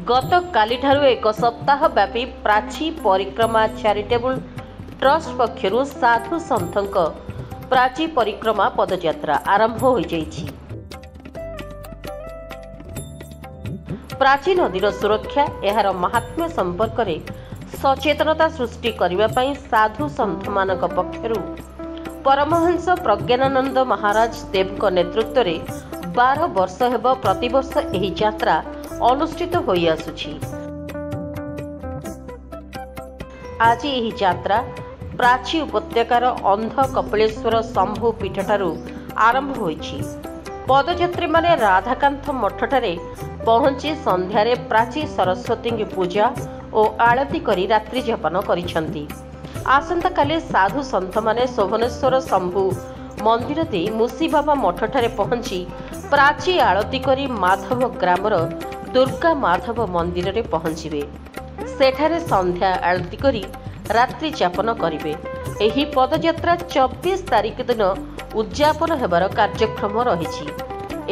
गत कालीठारु एक सप्ताह व्यापी प्राची परिक्रमा चैरिटेबल ट्रस्ट पक्षरु साधु सन्थक प्राची परिक्रमा पदयात्रा आरंभ हो जाइछि। प्राची नदीर सुरक्षा एहार महात्म्य संपर्क में सचेतनता सृष्टि करने पई साधु सन्थ मानक पक्षरु परमहंस प्रज्ञानानंद महाराज देव नेतृत्व में 12 वर्ष हेब प्रतिवर्ष एही यात्रा अनुष्ठित होई आसुछि। आज एही यात्रा प्राची उपत्यकार अंध कपिलेश्वर शंभु पीठठारु आरंभ होईछि। पदयात्री माने राधाकांत मठठारे पहुंची संध्यारे प्राची सरस्वती की पूजा और आरती करी रात्रि जापन करिसंती। आसंता काली साधु सन्थ माने शोभनेश्वर शंभु मंदिर दे मुसी बाबा मठठारे पहुंची प्राची आरती करी माधव ग्रामर दुर्गा माधव मंदिर रे पहुंचीबे। सेठारे संध्या आरती करी रात्रि जापन करिवे। एही पदयात्रा 24 तारिख दिन उद्यापन हेबार कार्यक्रम रहिछि।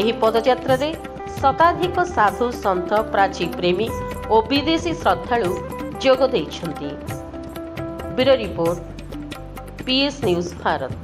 एही पदयात्रा रे शताधिक साधु सन्थ प्राची प्रेमी और विदेशी श्रद्धालु जोग दैछन्ति। Bureau report PS news Bharat.